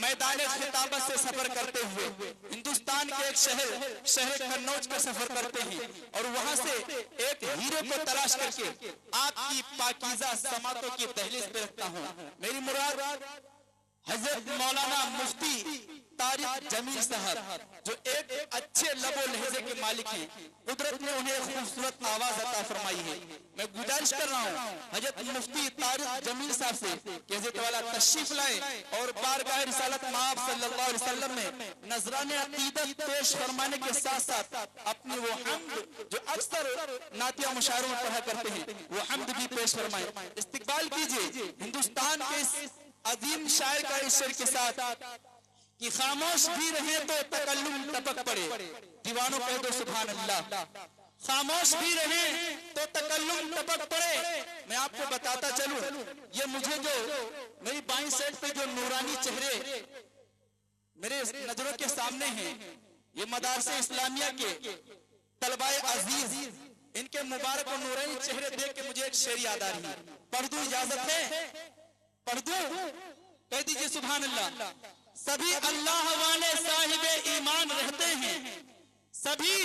میدان خطابت سے سفر کرتے ہوئے ہندوستان کے ایک شہر قنوج کا سفر کرتے ہیں اور وہاں سے ایک ہیرے کو تلاش کر کے آپ کی پاکیزہ سماعتوں کی دہلیز پہ رکھتا ہوں۔ میری مراد حضرت مولانا مفتی طارق جمیل صاحب جو ایک اچھے لب و لہجے کے مالک ہیں، قدرت نے انہیں خوبصورت آواز عطا فرمائی ہے۔ میں گزارش کر رہا ہوں حضرت مفتی طارق جمیل صاحب سے کہ حضرت والا تشریف لائیں اور بارگاہ رسالت مآب صلی اللہ علیہ وسلم میں نذرانِ عقیدت پیش فرمانے کے ساتھ ساتھ اپنی وہ حمد جو اکثر نعتیہ مشاعروں میں پڑھا کرتے ہیں وہ حمد بھی پیش فرمائیں۔ استقبال کیجئے ہندوستان کے اس عظیم شاعر کا اس شعر کے ساتھ کہ خاموش بھی رہے تو تکلم ٹپک پڑے، دیوانوں کہہ دو سبحان اللہ۔ خاموش بھی رہیں تو تکلم ٹپک پڑے۔ میں آپ کو بتاتا چلوں، یہ مجھے جو میری بائیں سائڈ پہ جو نورانی چہرے میرے نظروں کے سامنے ہیں، یہ مدارس اسلامیہ کے طلباء عزیز، ان کے مبارک و نورانی چہرے دیکھ کے مجھے ایک شعر یاد آ رہی ہے، پڑھ دوں؟ اجازت ہے پڑھ دوں؟ کہہ دیجئے سبحان اللہ۔ سبھی اللہ والے صاحب ایمان رہتے ہیں، سبھی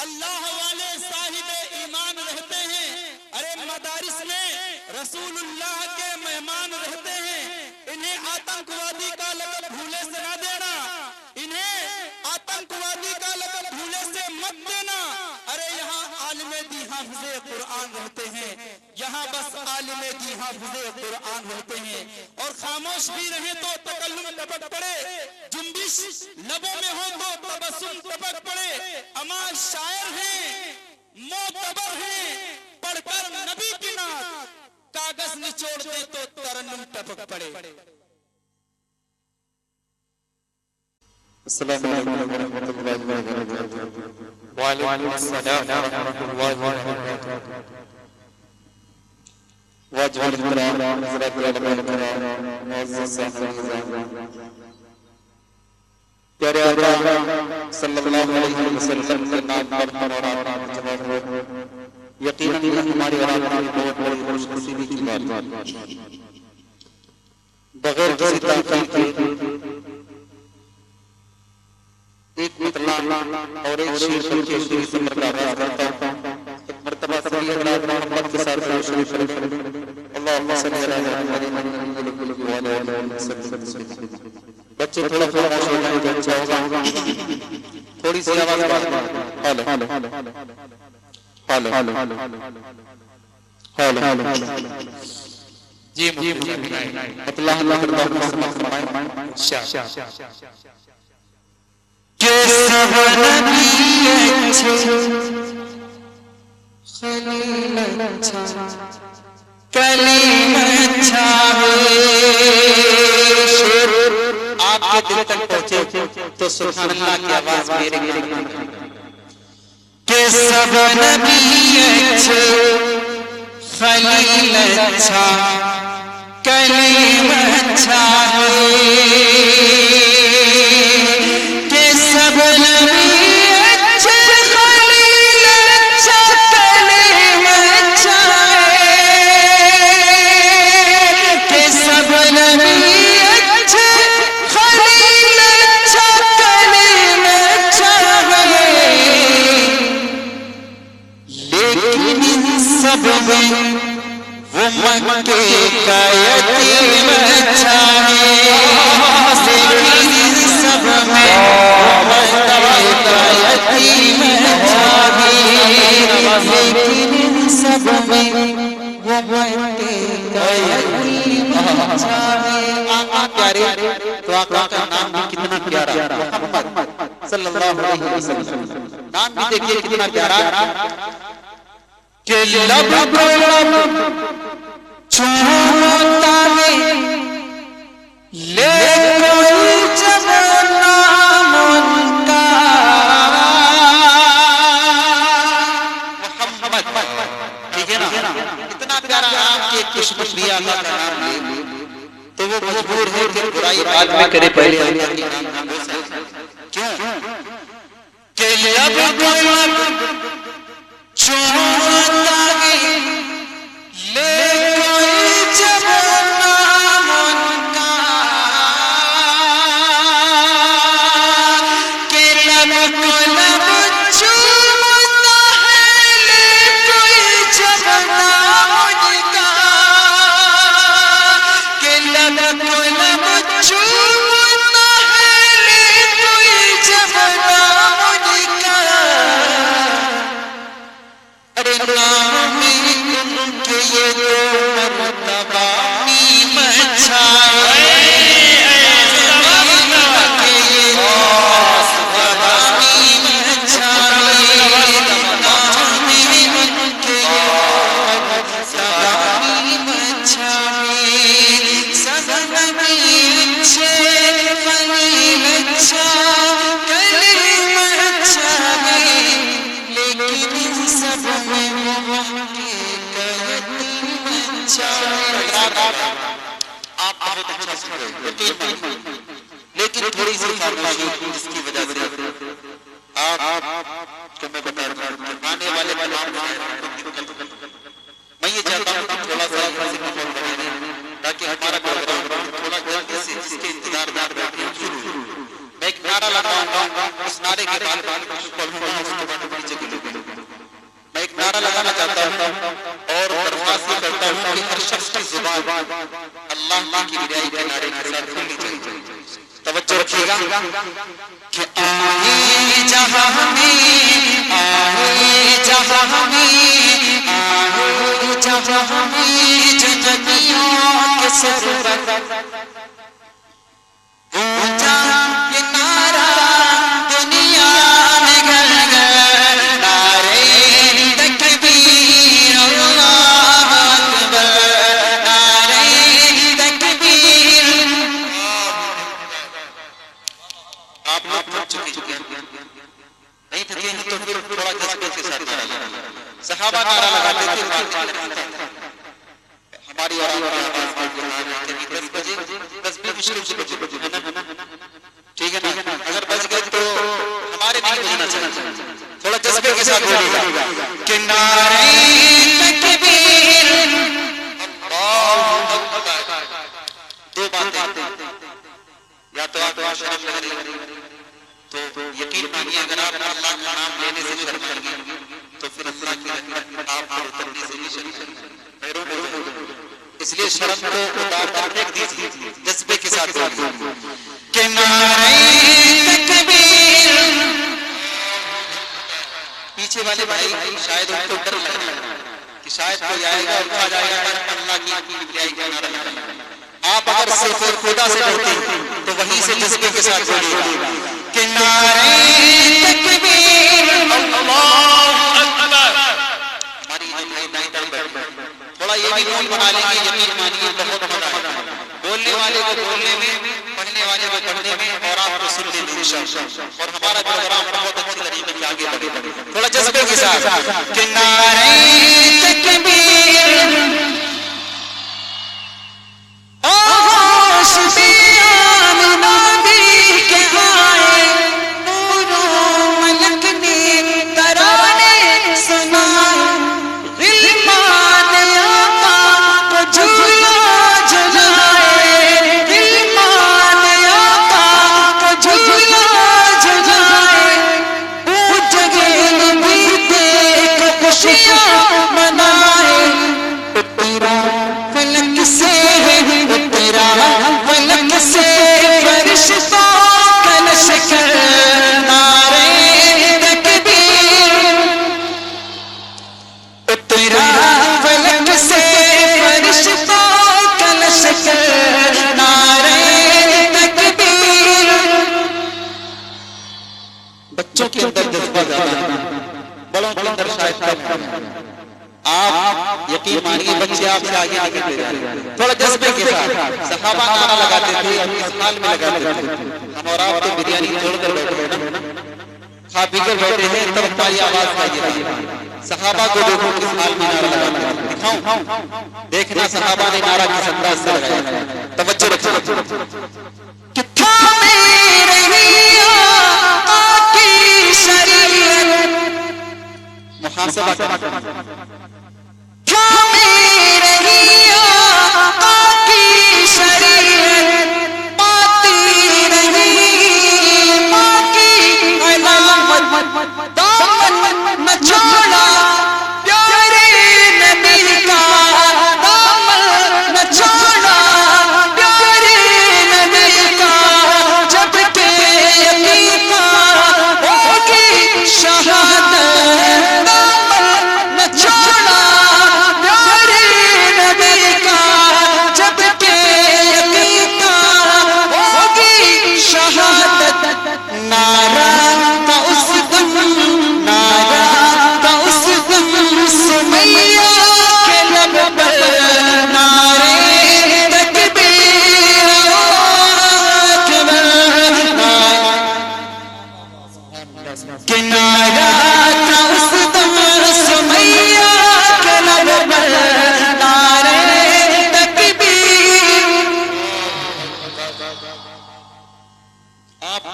اللہ والے صاحب ایمان رہتے ہیں، ارے مدارس میں رسول اللہ کے مہمان رہتے ہیں۔ انہیں آتنکوادی کا لقب بھولے سے نہ دینا، انہیں آتنکوادی کا لقب بھولے سے مت دینا، ارے یہاں عالم دی حافظ قرآن رہتے ہیں، یہاں بس عالم دی حافظ قرآن رہتے ہیں۔ اور خاموش بھی رہیں تو تکلم ٹپک پڑے، جنبش لبوں میں ہو تو تبسم ٹپک پڑے۔ اما شاعر ہیں، معتبر ہیں، پڑھ کر نبی کی نعت کاغذ نچوڑ دے تو ترنم ٹپک پڑے۔ السلام علیکم ورحمۃ اللہ وبرکاتہ۔ وعلیکم السلام ورحمۃ اللہ وبرکاتہ۔ واجب الاحترام حضرات علماء کرام، معزز صاحبان، پیارے آقا صلی اللہ علیہ وسلم کے نام پر اور آپ جواب ہو، یقیناً یہ ہماری اور آپ کی بہت بڑی خوش نصیبی کی بات ہے۔ بغیر کسی تاخیر کے ایک مطلع اور ایک شعر کے شریف سمر کا آغاز کرتا ہوں۔ ایک مرتبہ سبھی حضرات محمد کے ساتھ شریف اللہم صلی علی محمد وعلی آلہ وسلم۔ بچے تھوڑا خاموش ہو جائیں تو اچھا ہوگا، تھوڑی سی آواز حال جی مطلع اللہ کرتا ہوں سمت فرمائیں کہ سب نبی اچھے خلیل اچھا کلیم اچھا آپ کے دل تک پہنچے تو سبحان اللہ کی آواز میرے گھر کہ سب نبی اچھے خلیل اچھا کلیم اچھا کہ سب نبی اچھے خلیل اچھا کلیم اچھا کہ سب نبی اچھے خلیل اچھا کلیم اچھا لیکن ان سب میں وہ مکے کا یتیم اچھا لیکن ان سب میں وہ مکے کا یتیم اچھا لیکن ان سب میں وہ مکے کا یتیم اچھا آقا پیارے تو آقا کا نام بھی کتنا پیارا، محمد صلی اللہ علیہ وسلم، نام بھی دیکھئے کتنا پیارا کہ لب کو لب چھوتا ہے لے کوئی جب نام ان کا محمد، ٹھیک ہے نا؟ اتنا پیارا آپ کے کشمش بھی آقا کا نام لے تو وہ مجبور ہے کہ برائی بعد میں کرے پہلے اللہ کے نام کیوں کہ لب کو لب چھوتا ہے لے کوئی جب نام ان کا لیکن تھوڑی سی خاموشی جس کی وجہ سے آپ کو میں بتا رہا ہوں آنے والے میں یہ چاہتا ہوں کہ تھوڑا سا تاکہ ہمارا پروگرام تھوڑا جلدی سے اس کے انتظار میں بیٹھے شروع ہو. میں ایک نعرہ لگاؤں گا, اس نعرے کے بعد پڑھوں گا, اس کے بعد نیچے کے لوگ. میں ایک نعرہ لگانا چاہتا ہوں اور درخواست کرتا ہوں کہ ہر شخص کی زبان اللہ کی کبریائی کے نعرے کے ساتھ کھلنی چاہیے. توجہ رکھیے گا کہ آئے جہاں میں, آئے جہاں میں, آئے جہاں میں جنتیوں کے سرور اونچا یہ نعرہ دنیا میں گل گل, نعرے تکبیر اللہ اکبر, نعرے تکبیر. آپ لوگ تھک چکے ہیں, نہیں تھکے ہیں تو پھر تھوڑا جذبے کے ساتھ نعرہ لگا. صحابہ نعرہ لگاتے تھے, ہماری اور آپ کی 10 بجے 10 بھی مشکل ہے نا, ٹھیک ہے نا. اگر بچ گئے تو ہمارے نہیں بجنا چاہیے. تھوڑا جذبے کے ساتھ بولیے گا کہ نعرے تکبیر اللہ اکبر. دو باتیں, یا تو آپ شرم لگ رہی تو یقین مانیے اگر آپ اللہ کا نام لینے سے شرم کر گئے تو پھر اللہ کی رحمت آپ پر اترنے سے بھی شرم. اس لیے شرم کو اتار کر پھینک دیجیے, جذبے کے ساتھ بولیے کہ نعرے تکبیر. پیچھے والے بھائی شاید ان کو ڈر لگ رہا ہے کہ شاید کوئی آئے گا اور کہا جائے گا کہ اللہ کی کبریائی کا نعرہ لگائیں. آپ اگر صرف خدا سے ڈرتے ہیں تو وہیں سے جذبے کے ساتھ بولیے گا کہ نعرے تکبیر اللہ اکبر. ہماری تھوڑا یہ بھی نون بنا لیں گے, یقین مانیے بہت مزہ آئے گا. بولنے والے کو بولنے میں, پڑھنے والے کو پڑھنے میں, اور آپ کو سننے میں انشاءاللہ, اور ہمارا پروگرام بہت اچھی طریقے سے آگے بڑھے. تھوڑا جذبے کے ساتھ کہ نعرے تکبیر آغوش بیان نبی کے آئے, نور و ملک نے ترانے سنائے, غلمان آقا کو جھولا جھلائے, غلمان آقا کو جھولا جھلائے. وہ جگہ نبی دیکھ خوشیاں منائے. اترا فلک سے, اترا فلک سے فرشتوں کا لشکر, نعرے تکبیر. اترا فلک سے فرشتوں کا لشکر, نعرے تکبیر. بچوں کے اندر جذبہ زیادہ ہے, بڑوں کے اندر شاید کم ہے. آپ یقین مانیے بچے آپ سے آگے آگے دے رہے ہیں. تھوڑا جذبے کے ساتھ صحابہ نعرہ لگاتے تھے, اس حال میں لگاتے تھے. ہم اور آپ تو بریانی چھوڑ کر بیٹھے ہیں نا, کھا پی کر بیٹھے ہیں, تب ہماری آواز آئی ہے. صحابہ کو دیکھو کس حال میں نعرہ لگاتے ہیں, دکھاؤں دیکھنا صحابہ نے نعرہ کس انداز سے لگایا. توجہ رکھو کہ تھامے رہی آقا کی شریعت, محاسبہ کرنا. تھامے رہی آقا کی شریعت, پاتی رہی ماں کی علامت, دامن نہ چھوڑا پیارے نبی کا, دامن نہ چھوڑا پیارے نبی کا. جب کہ یقین ہوگی شہادت, دامن نہ چھوڑا پیارے نبی کا. جب کہ یقین ہوگی شہادت, نعرہ کا اس دن, نعرہ کا اس دن سمیہ کے لب پر, نعرے تکبیر اکبر. کہ نعرہ کا اس دن سمیہ کے لب پر, نعرے تکبیر. آپ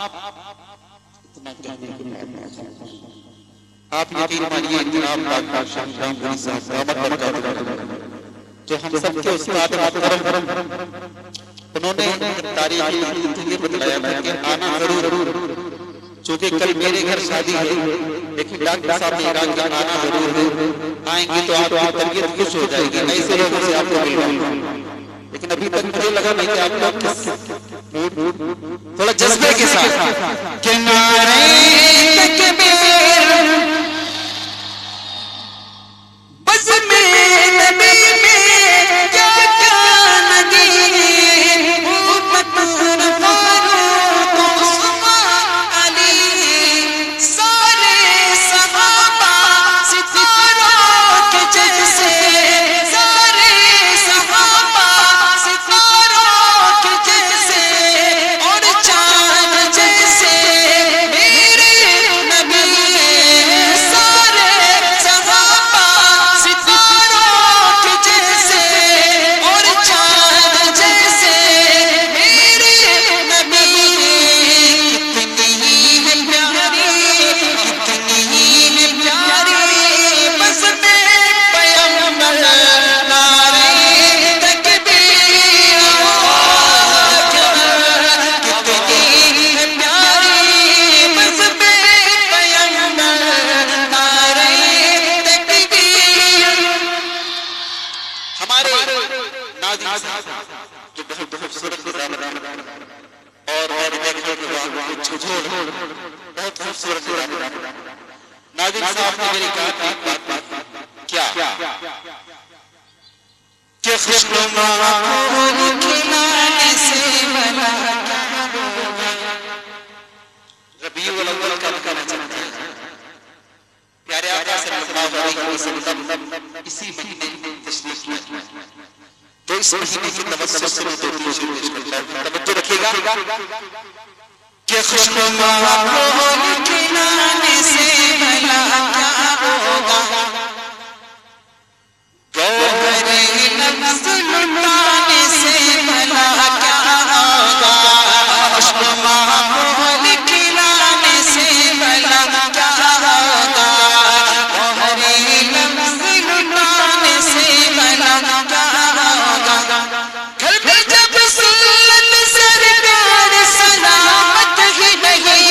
یقین مانیے جناب ڈاکٹر شاہ غنی صاحب دامت برکاتہ جو ہم سب کے استاد محترم، انہوں نے تاریخ یہ بتلایا کہ آنا ضرور، چونکہ کل میرے گھر شادی ہے لیکن ڈاکٹر صاحب نے کہا کہ آنا ضرور ہے، آئیں گے تو آپ کی طبیعت خوش ہو جائے گی، ایسے لوگوں سے آپ کو ملنا، لیکن ابھی تک مجھے لگا نہیں کہ آپ لوگ تھوڑا جذبے کے ساتھ کہ نعرے تکبیر بس میں نبی میں کیا کیا نگی امت فاروق عثمان علی سارے صحابہ ستاروں کے جیسے، سارے صحابہ ستاروں کے جیسے اور چاند جیسے میرے نبی، سارے صحابہ ستاروں کے جیسے اور چاند جیسے میرے نبی، کتنی ہے پیاری، کتنی ہے پیاری بس میں پیغمبر، نعرے تکبیر کتنی ہے پیاری بس میں پیغمبر، نعرے تکبیر۔ ہمارے ناظرین صاحب جو بہت خوبصورت نظام اور دیکھنے کے بعد جھجھوڑ بہت خوبصورت نظام، ناظرین صاحب نے میری کہا ایک بات کیا کہ خوشنما پھول کھلانے سے بھلا کیا ہوگا، ربیع الاول کا کہنا چاہتا ہے پیارے آقا صلی اللہ علیہ وسلم اسی مہینے تشریف لائے، تو اس مہینے کی توسط سے میں تو پیش کرتا ہوں، توجہ رکھیے گا کہ خوشنما پھول کھلانے سے بھلا کیا ہوگا، گوہر لفظ لٹانے سے بھلا کیا ہوگا، خوشنما پھول کھلانے سے بھلا کیا ہوگا، گوہر لفظ لٹانے سے بھلا کیا ہوگا، گھر میں جب سنت سرکار سلامت ہی نہیں،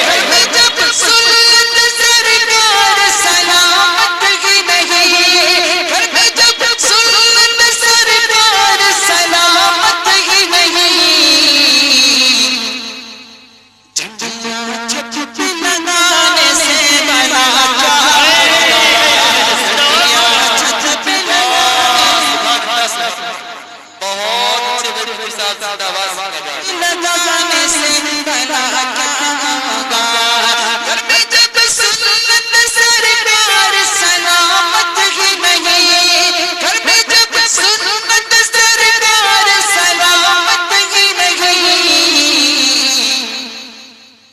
گھر میں جب سنت سرکار سلامت ہی نہیں، گھر میں جب سنت سرکار سلامت ہی نہیں، جھنڈیاں چھت پہ لگانے سے بھلا کیا ہوگا، جھنڈیاں چھت پہ لگانے سے بہت سے بڑے ساتھ آواز لگانے سے بھلا کیا ہوگا، گھر میں جب سنت سرکار سلامت ہی نہیں، گھر میں جب سنت سرکار سلامت ہی نہیں،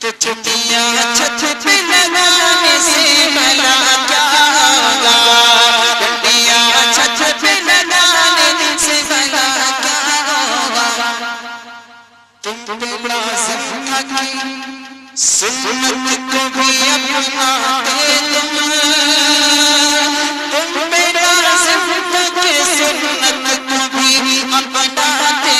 تو چھٹیاں چھت پہ لگانے سے بھلا کیا ہوگا، چھٹیاں چھت پہ لگانے سے بھلا کیا ہوگا، تم پہ لازم تھا کہ سنت کو بھی اپناتے تم پہ لازم تھا کہ سنت کو بھی اپناتے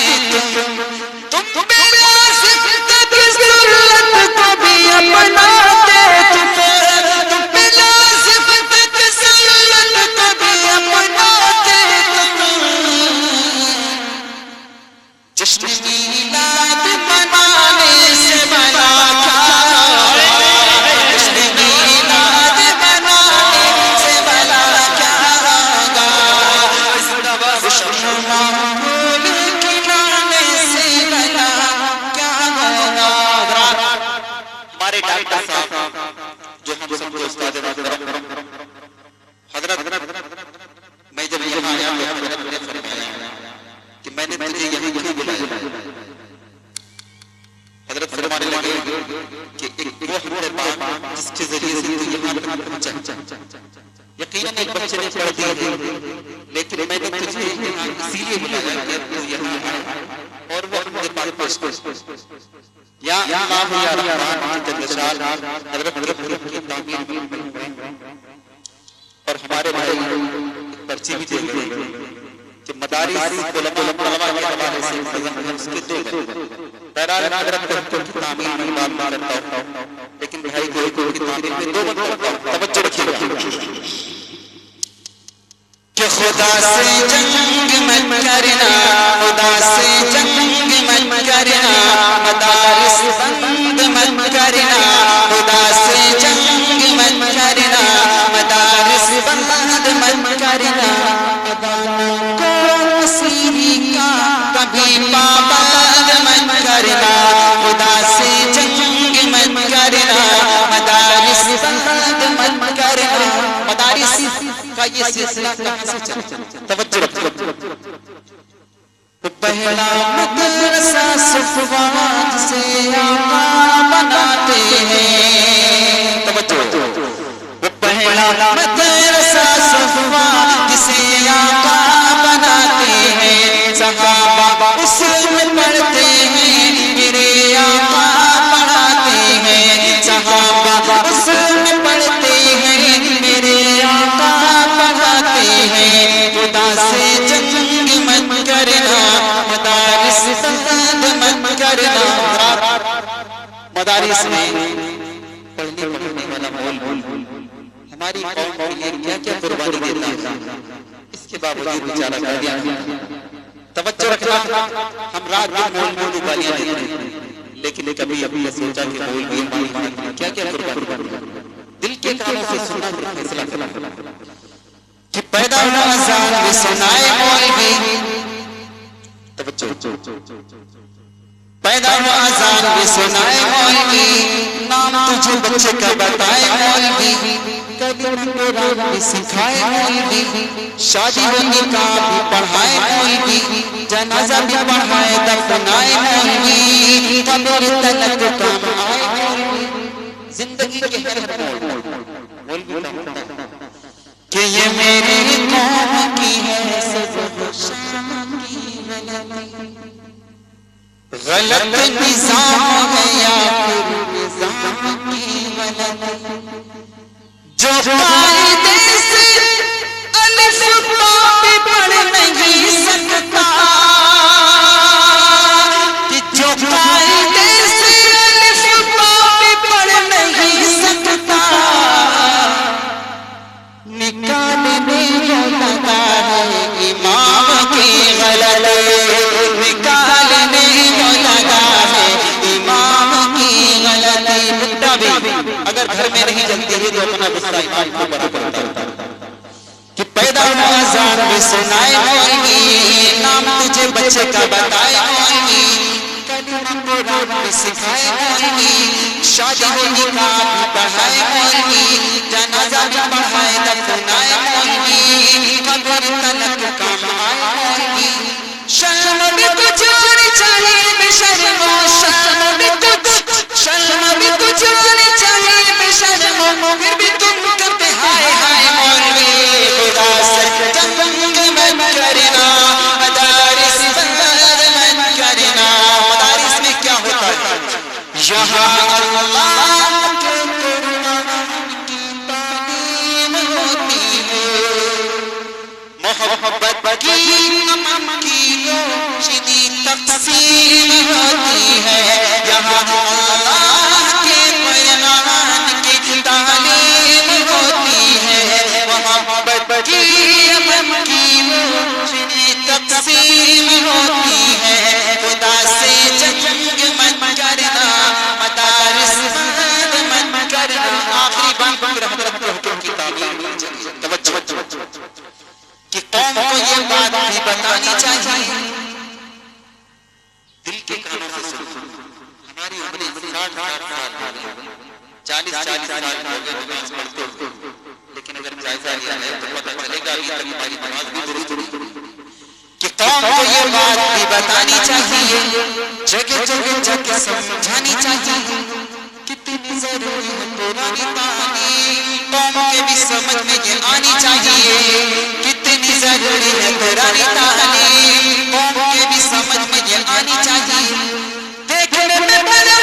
تم پہ لازم تھا کہ سنت کو بھی اپناتے تم پہ لازم تھا کہ سنت کو بھی اپناتے جشن میلاد منانے سے بھلا کیا ہوگا، جشن میلاد منانے سے بھلا کیا ہوگا، خوشنما پھول کھلانے سے بھلا کیا ہوگا۔ ہمارے ڈاکٹر صاحب جو ہم سب کو استاد محترم حضرت، میں جب یہاں آیا حضرت نے فرمایا کہ میں نے تجھے یہاں کیوں بلایا، حضرت فرمانے لگے کہ ایک وہ ہمارے پاس جس کے ذریعے سے تو یہاں تک پہنچا، یقیناً ایک بچے نے پڑھ دیا لیکن میں نے تجھے یہاں اسی لیے بلایا کہ تو یہاں آئے اور وہ ہمارے پاس پیش یا اللہ یا رحمان کی جلال حضرت کی تعمیر اور ہمارے بھائی پرچی بھی دے گئے کہ مدارس علماء کے حوالے سے اس کے دو بہرحال حضرت کی تعمیر میں بات کرتا ہوں لیکن بھائی کو کی تعمیر میں دو بات توجہ رکھیے کہ خدا سے جنگ مت کرنا، خدا سے جنگ مت کرنا، مدارس بند مت کرنا، خدا سے جنگ مت کرنا، مدارس بند مت کرنا، کو سیری کا کبھی پابند مت کرنا، خدا سے جنگ مت کرنا، مدارس بند مت کرنا۔ مدارس کا یہ سلسلہ کہاں سے چلا؟ توجہ رکھو۔ پہلا مدرسہ صفوان سے آقا بناتے ہیں، توجہ۔ پہلا مدرسہ صفوان سے آقا بناتے ہیں، صحابہ اس میں پڑھتے ہیں، میرے آقا پڑھاتے ہیں، صحابہ اس میں پڑھتے ہیں، میرے آقا پڑھاتے ہیں۔ خدا سے جنگ مت کرنا، مدارس بند مت کرنا۔ مدارس میں پڑھنے والا مول ہماری قوم کے لیے کیا کیا قربانی دیتا ہے، اس کے باوجود بیچارہ قادیانی۔ توجہ رکھنا، ہم رات دن مول گالیاں دیتے ہیں لیکن کبھی یہ سوچا کہ مول بھی ہماری کیا کیا قربانی دل کے کانوں سے سنا پھر فیصلہ کہ پیدا ہوا اذان بھی سنائے مولوی، پیدا ہوا اذان بھی سنائے مولوی، نام تجھے بچے کا بتائے مولوی، کلمہ قرآن بھی سکھائے مولوی، شادی و نکاح بھی پڑھائے مولوی، جنازہ بھی پڑھائے دفنائے مولوی، قبر تلک کام آئے مولوی۔ زندگی کے ہر موڑ کہ یہ میری قوم کی ہے سبب شام کی غلط نظام ہے یا پھر نظام کی غلطی، جو قاعدے سے الف با بھی پڑھ نہیں سکتا، کہ جو قاعدے سے الف با بھی پڑھ نہیں سکتا، نکالنے لگا ہے امام کی غلطی، نکالنے لگا ہے امام کی غلطی۔ بڈا بھی اگر گھر میں نہیں جلتی ہے تو اپنا غصہ امام کو بڑا کرتا ہے کہ پیدا ہوا اذان بھی سنائے مولوی، نام تجھے بچے کا بتائے مولوی، کلمہ قرآن بھی سکھائے مولوی، شادی و نکاح بھی پڑھائے مولوی، جنازہ بھی پڑھائے دفنائے مولوی، قبر تلک کام آئے مولوی۔ شرم بھی کچھ ہونی چاہیے بے شرم، شرم بھی کچھ، شرم بھی کچھ ہونی چاہیے بے شرم، پھر بھی تم کرتے ہائے ہائے مولوی۔ خدا سے جنگ مت کرنا، مدارس بند مت کرنا۔ مدارس میں کیا ہوتا ہے؟ یہاں اللہ کے قرآن کی تعلیم ہوتی ہے، محبت کی امام کی روشنی تقسیم ہوتی ہے، یہاں اللہ کے قرآن کی تعلیم ہوتی ہے، محبت کی امام کی روشنی تقسیم ہوتی ہے۔ خدا سے جنگ مت کرنا، مدارس بند مت کرنا۔ آخری بات حضرت کی تعلیم توجہ کہ قوم کو یہ بات بھی بتانی چاہیے، دل کے کانوں سے سنو۔ ہماری عمریں 60 سال ہو گئی، 40 سال ہو گئے نماز پڑھتے ہوئے، لیکن اگر جائزہ لیا ہے تو پتہ چلے گا ابھی تک ہماری نماز بھی درست نہیں۔ کہ قوم کو یہ بات بھی بتانی چاہیے، جگہ جگہ جا کے سمجھانی چاہیے، کتنی ضروری ہے قرآن تعلیم، قوم کے بھی سمجھ میں یہ آنی چاہیے، کتنی ضروری ہے قرآن تعلیم، قوم کے بھی سمجھ میں یہ آنی چاہیے۔ دیکھنے میں بڑا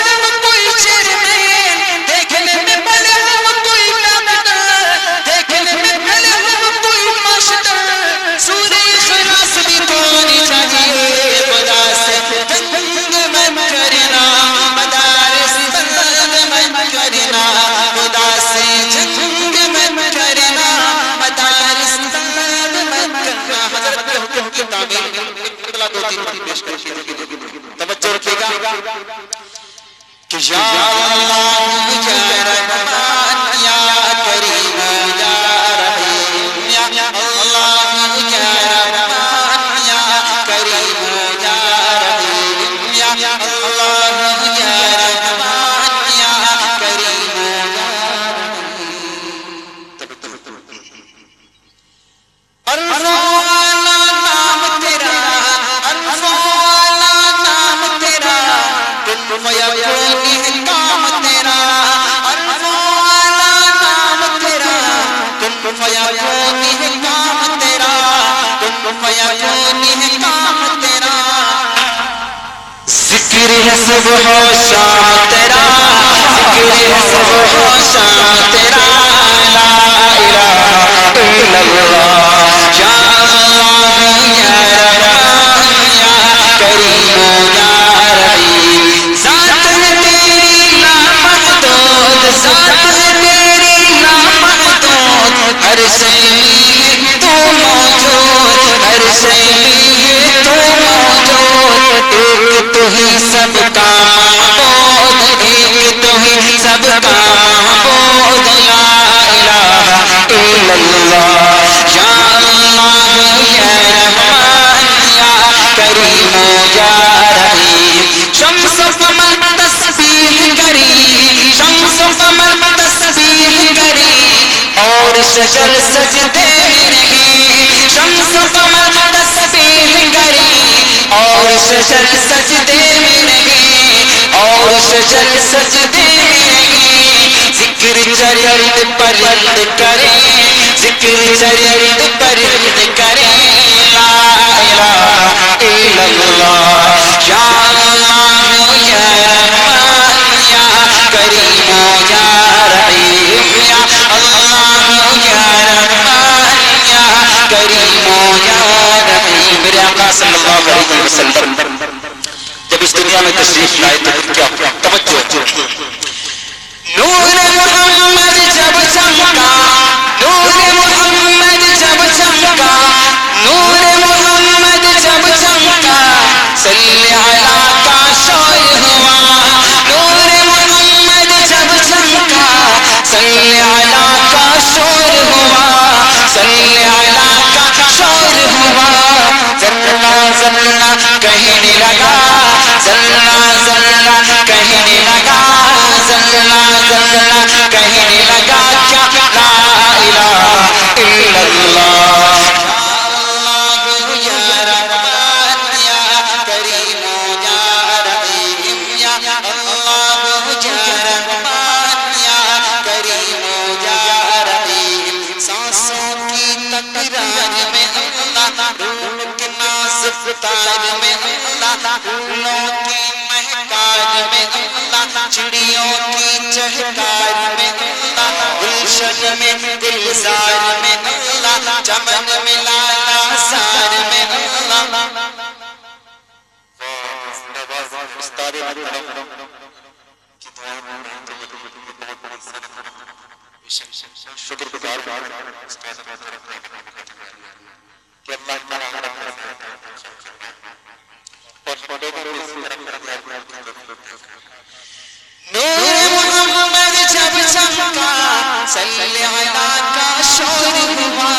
کہ یا اللہ یا رحمان یا کریم یا رحیم یا اللہ یا رحمان یا کریم یا رحیم یا اللہ یا رحمان یا کریم یا ذکر ہے صبح و شام تیرا ذکر ہے صبح و شام تیرا لا الہ الا اللہ یا اللہ یا رحمان یا کریم یا رحیم ذات ہے تیری لامحدود ذات ہے تیری لامحدود ہر شے میں تو موجود ہر شے میں تو موجود ایک تو ہی سب کا معبود ایک تو ہی سب کا معبود لا الہ الا اللہ یا اللہ یا رحمان یا کریم یا رحیم شمس و قمر تسبیح کری شمس و قمر تسبیح کری اور شجر سجدے میں رہی شمس و قمر تسبیح کری اور شجر سجدے میں رہی اور شجر سجدے میں رہی ذکر چرند پرند کرے ذکر چرند پرند کرے لا الہ الا اللہ یا اللہ یا رحمان یا کریم یا رحیم یا اللہ یا رحمان یا کریم یا رحیم میرے آقا صلی اللہ علیہ وسلم جب اس دنیا میں تشریف لائے تو کیا توجہ نور محمد جب چمکا نور محمد جب چمکا نور محمد جب چمکا صلی علی کا شور ہوا نور محمد جب چمکا صلی علی کا شور ہوا صلی علی کا شور ہوا ذرہ ذرہ کہنے لگا ذرہ ذرہ کہنے لگا ذرہ ذرہ کہنے لگا کیا لا الہ الا اللہ یا اللہ یا رحمان یا کریم یا رحیم یا اللہ یا رحمان یا کریم یا رحیم سانسوں کی تکرار میں اللہ روح کے ناز تار میں اللہ پھولوں کی مہکار میں اللہ چڑیوں کی چہکار میں اللہ گلشن میں گلزار میں اللہ چمن میں لالا سار میں اللہ استاد محترم کی دعا شکر گزار استاد محترم کہ اللہ تعالی نور محمد جب چمکا صلی علی کا شور ہوا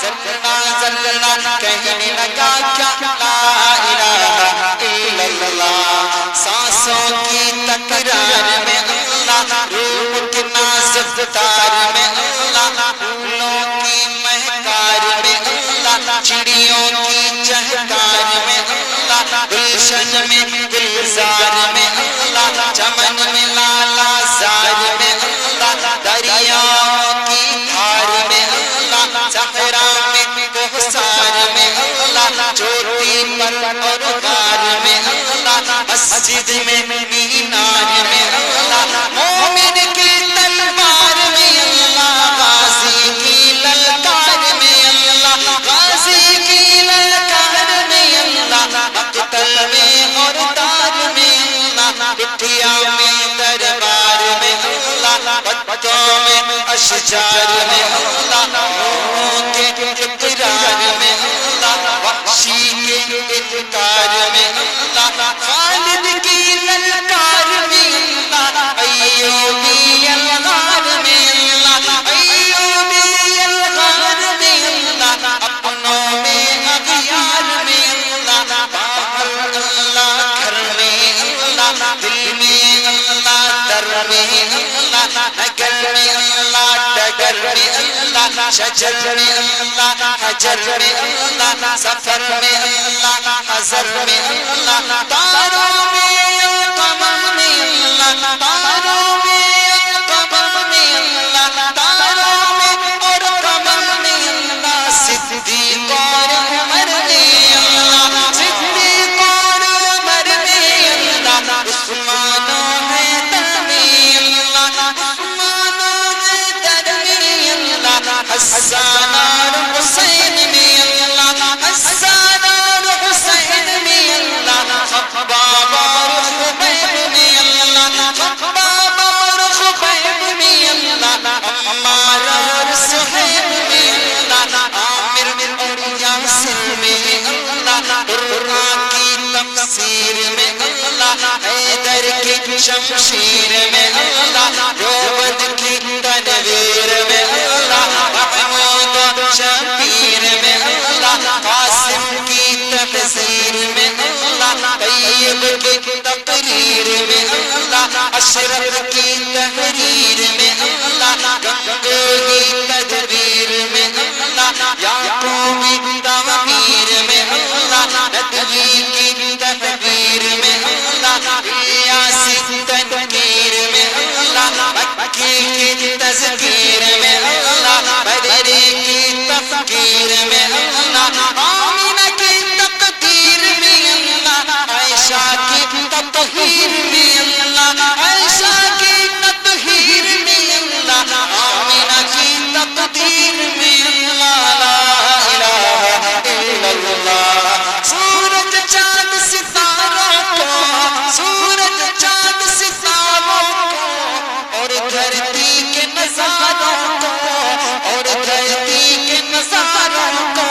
ذرہ ذرہ کہنے لگا کیا لا الہ الا اللہ سانسوں کی تکرار میں اللہ روح کے ناز تار میں اللہ پھولوں کی مہکار میں اللہ چڑیوں کی چہکار میں اللہ گلشن میں گلزار میں اللہ چمن میں لالا زار میں اللہ دریاؤں کی دھار میں اللہ صحرا میں کوثر میں اللہ چوٹی پر اور غار میں اللہ مسجد میں مینار میں اللہ مومن کی تلوار میں اللہ غازی کی للکار میں اللہ غازی کی للکار میں اللہ مقتل میں اور دار میں اللہ بٹھیا میں دربار میں اللہ بچوں میں اشجار میں اللہ روحوں کے اقرار میں اللہ وحشی کے انکار میں اللہ خالد کی للکار میں اللہ نگر میں اللہ ڈگر میں اللہ شجر میں اللہ حجر میں اللہ سفر میں اللہ حضر میں اللہ تاروں میں قمر میں اللہ تاروں میں قمر میں اللہ تاروں میں اور قمر میں اللہ صدیق اور عمر میں اللہ صدیق اور عمر میں اللہ عثمان و حیدر میں اللہ عثمان و حیدر میں اللہ حسن اور حسین میں اللہ حسن اور حسین میں اللہ خباب اور خبیب میں اللہ خباب اور خبیب میں اللہ عمار اور سہیب میں اللہ عامر اور یاسر میں اللہ قرآن کی تفسیر میں اللہ حیدر کی شمشیر میں اللہ روبد کی تنویر میں اللہ محمود و شبیر میں اللہ قاسم کی تحذیر میں اللہ طیب کی تقریر میں اللہ اشرف کی تحریر میں اللہ گنگوہی تدبیر میں اللہ یعقوبی تعمیر میں اللہ ندوی کی تحبیر میں اللہ الیاسی تنکیر میں اللہ مکی کی تذکیر میں اللہ بدری کی تفکیر میں اللہ آمینہ کی تقدیر میں اللہ عائشہ کی تطہیر میں اللہ عائشہ کی تطہیر میں اللہ آمینہ کی تقدیر میں اللہ لا الہ الا اللہ سورج چاند ستاروں کو سورج چاند ستاروں کو اور دھرتی کے نظاروں کو اور دھرتی کے نظاروں کو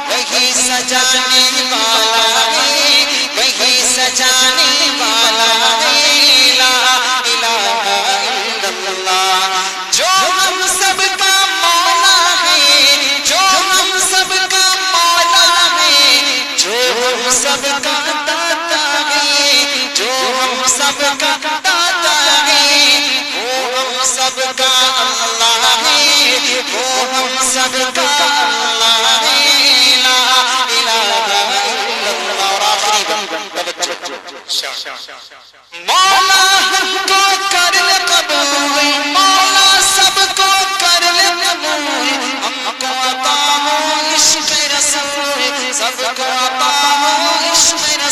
وہی سجانے والا ہے وہی سجانے والا ہے لا الہ الا اللہ جو ہم سب کا مولا ہے جو ہم سب کا مولا ہے جو ہم سب کا داتا ہے جو ہم سب کا داتا ہے وہ ہم سب کا اللہ ہے وہ ہم سب کا اللہ ہے لا الہ الا اللہ اور آخری مولا ہم کو کر لے قبول مولا سب کو کر لے قبول ہم کو عطا ہو عشق رسول سب کو عطا ہو عشق رسول